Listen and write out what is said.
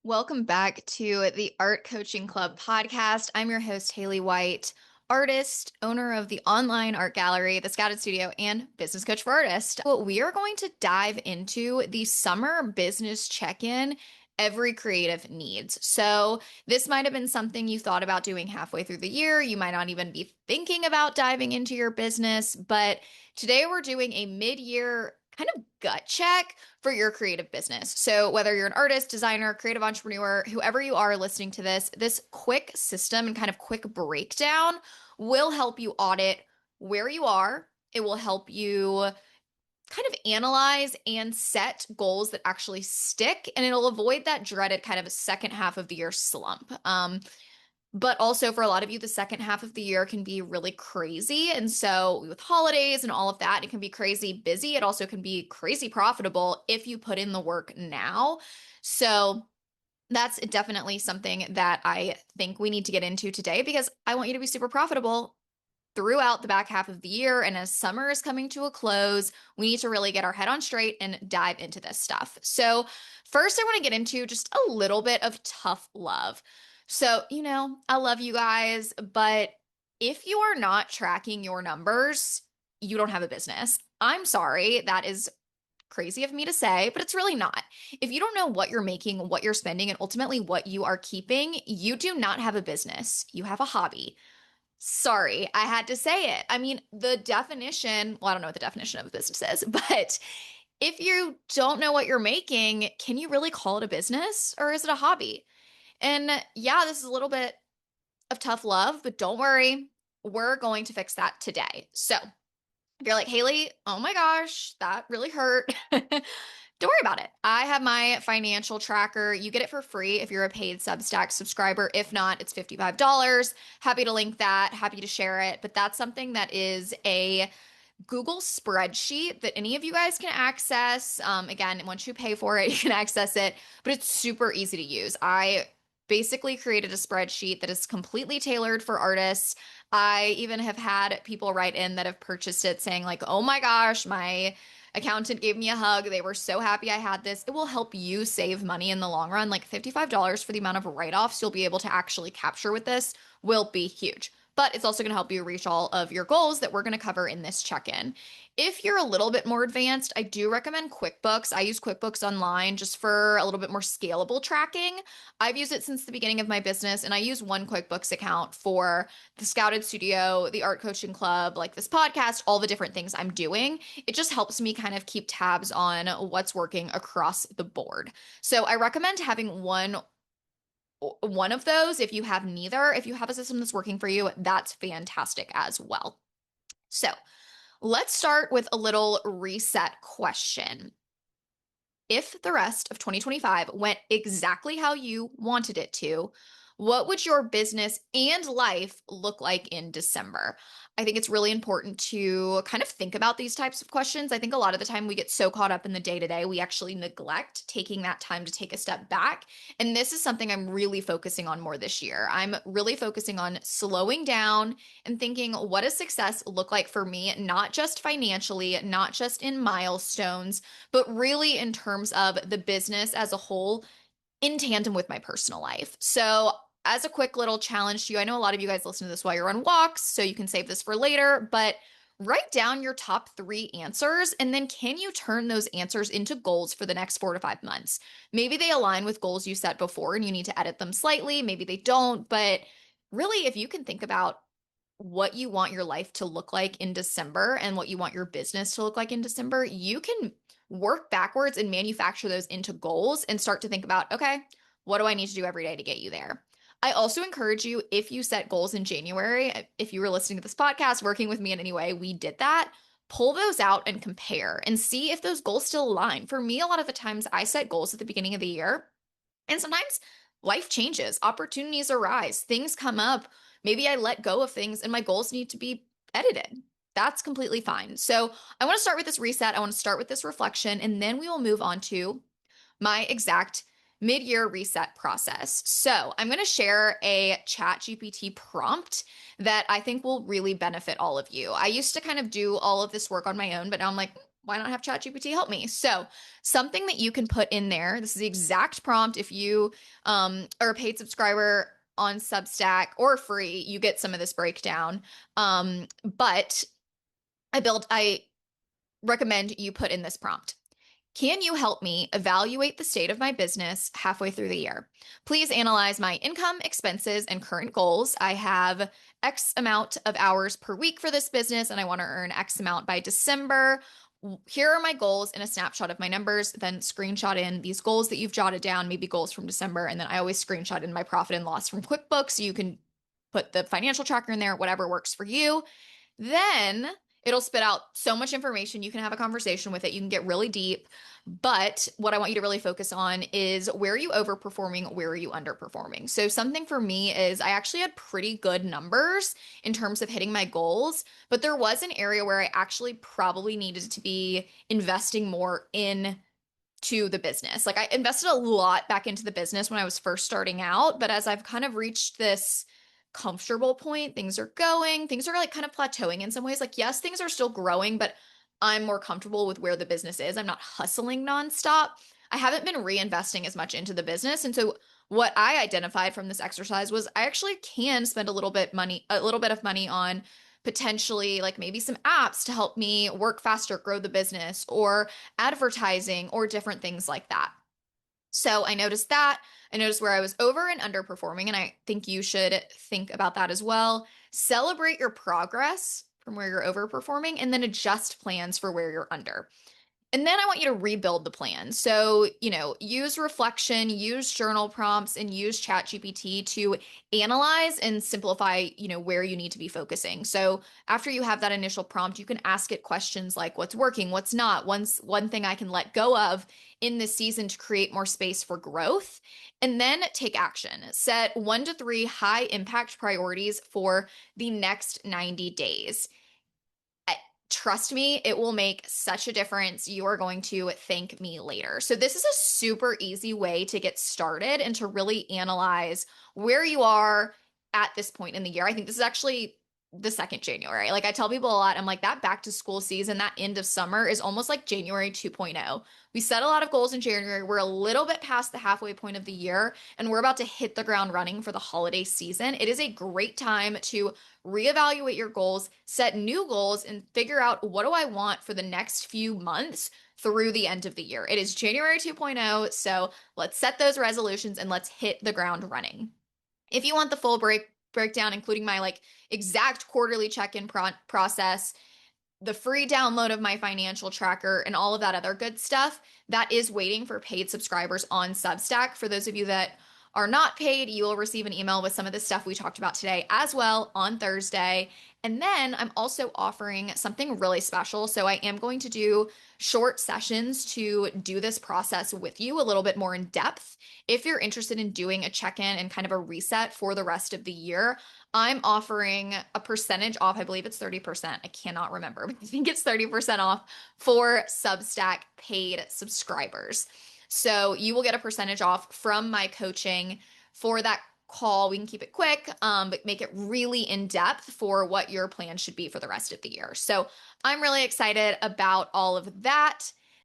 Welcome back to the Art Coaching Club podcast. I'm your host, Haley White, artist, owner of the online art gallery, The Scouted Studio, and business coach for artists. Well, we are going to dive into the summer business check-in every creative needs. So this might have been something you thought about doing halfway through the year. You might not even be thinking about diving into your business, but today we're doing a mid-year kind of gut check for your creative business. So whether you're an artist, designer, creative entrepreneur, whoever you are listening to this quick system and kind of quick breakdown will help you audit where you are. It will help you kind of analyze and set goals that actually stick, and it'll avoid that dreaded kind of second half of the year slump. But also for a lot of you, the second half of the year can be really crazy. And so with holidays and all of that, it can be crazy busy. It also can be crazy profitable if you put in the work now. So that's definitely something that I think we need to get into today because I want you to be super profitable throughout the back half of the year. And as summer is coming to a close, we need to really get our head on straight and dive into this stuff. So first, I want to get into just a little bit of tough love. So, I love you guys, but if you are not tracking your numbers, you don't have a business. I'm sorry. That is crazy of me to say, but it's really not. If you don't know what you're making, what you're spending, and ultimately what you are keeping, you do not have a business. You have a hobby. Sorry, I had to say it. I mean, the definition, well, I don't know what the definition of a business is, but if you don't know what you're making, can you really call it a business or is it a hobby? And yeah, this is a little bit of tough love, but don't worry, we're going to fix that today. So if you're like, Haley, oh my gosh, that really hurt. Don't worry about it. I have my financial tracker. You get it for free if you're a paid Substack subscriber. If not, it's $55. Happy to link that, happy to share it. But that's something that is a Google spreadsheet that any of you guys can access. Again, once you pay for it, you can access it, but it's super easy to use. I basically created a spreadsheet that is completely tailored for artists. I even have had people write in that have purchased it saying like, oh my gosh, my accountant gave me a hug. They were so happy I had this. It will help you save money in the long run. Like $55 for the amount of write-offs you'll be able to actually capture with this will be huge. But it's also going to help you reach all of your goals that we're going to cover in this check-in. If you're a little bit more advanced, I do recommend QuickBooks. I use QuickBooks Online just for a little bit more scalable tracking. I've used it since the beginning of my business, and I use one QuickBooks account for the Scouted Studio, the Art Coaching Club, like this podcast, all the different things I'm doing. It just helps me kind of keep tabs on what's working across the board. So I recommend having one of those. If you have neither, if you have a system that's working for you, that's fantastic as well. So let's start with a little reset question. If the rest of 2025 went exactly how you wanted it to, what would your business and life look like in December? I think it's really important to kind of think about these types of questions. I think a lot of the time we get so caught up in the day to day, we actually neglect taking that time to take a step back. And this is something I'm really focusing on more this year. I'm really focusing on slowing down and thinking, what does success look like for me? Not just financially, not just in milestones, but really in terms of the business as a whole in tandem with my personal life. So as a quick little challenge to you, I know a lot of you guys listen to this while you're on walks, so you can save this for later, but write down your top 3 answers, and then can you turn those answers into goals for the next 4 to 5 months? Maybe they align with goals you set before and you need to edit them slightly. Maybe they don't, but really, if you can think about what you want your life to look like in December and what you want your business to look like in December, you can work backwards and manufacture those into goals and start to think about, okay, what do I need to do every day to get you there? I also encourage you, if you set goals in January, if you were listening to this podcast, working with me in any way, we did that. Pull those out and compare and see if those goals still align. For me, a lot of the times I set goals at the beginning of the year, and sometimes life changes, opportunities arise, things come up. Maybe I let go of things and my goals need to be edited. That's completely fine. So I want to start with this reset. I want to start with this reflection, and then we will move on to my exact mid-year reset process. So I'm going to share a ChatGPT prompt that I think will really benefit all of you. I used to kind of do all of this work on my own, but now I'm like, why not have ChatGPT help me? So something that you can put in there, this is the exact prompt. If you are a paid subscriber on Substack or free, you get some of this breakdown. But I recommend you put in this prompt. Can you help me evaluate the state of my business halfway through the year? Please analyze my income, expenses, and current goals. I have X amount of hours per week for this business, and I want to earn X amount by December. Here are my goals in a snapshot of my numbers. Then screenshot in these goals that you've jotted down, maybe goals from December. And then I always screenshot in my profit and loss from QuickBooks. So you can put the financial tracker in there, whatever works for you. Then it'll spit out so much information. You can have a conversation with it. You can get really deep. But what I want you to really focus on is where are you overperforming? Where are you underperforming? So something for me is I actually had pretty good numbers in terms of hitting my goals, but there was an area where I actually probably needed to be investing more in to the business. Like I invested a lot back into the business when I was first starting out, but as I've kind of reached this comfortable point, things are like kind of plateauing in some ways. Like, yes, things are still growing, but I'm more comfortable with where the business is. I'm not hustling nonstop. I haven't been reinvesting as much into the business. And so what I identified from this exercise was I actually can spend a little bit of money on potentially like maybe some apps to help me work faster, grow the business, or advertising or different things like that. So I noticed that. I noticed where I was over and underperforming, and I think you should think about that as well. Celebrate your progress from where you're overperforming and then adjust plans for where you're under. And then I want you to rebuild the plan. So, use reflection, use journal prompts, and use ChatGPT to analyze and simplify, where you need to be focusing. So after you have that initial prompt, you can ask it questions like what's working, what's not, one thing I can let go of in this season to create more space for growth. And then take action. Set 1 to 3 high impact priorities for the next 90 days. Trust me, it will make such a difference. You are going to thank me later. So, this is a super easy way to get started and to really analyze where you are at this point in the year. I think this is actually the second January. Like I tell people a lot, I'm like, that back to school season, that end of summer is almost like January 2.0. We set a lot of goals in January. We're a little bit past the halfway point of the year, and we're about to hit the ground running for the holiday season. It is a great time to reevaluate your goals, set new goals, and figure out what do I want for the next few months through the end of the year. It is January 2.0, so let's set those resolutions and let's hit the ground running. If you want the full breakdown, including my like exact quarterly check-in process, the free download of my financial tracker, and all of that other good stuff, that is waiting for paid subscribers on Substack. For those of you that are not paid, you will receive an email with some of the stuff we talked about today as well on Thursday. And then I'm also offering something really special. So I am going to do short sessions to do this process with you a little bit more in depth. If you're interested in doing a check-in and kind of a reset for the rest of the year, I'm offering a percentage off. I believe it's 30%. I cannot remember, but I think it's 30% off for Substack paid subscribers. So you will get a percentage off from my coaching for that call. We can keep it quick, but make it really in depth for what your plan should be for the rest of the year. So I'm really excited about all of that.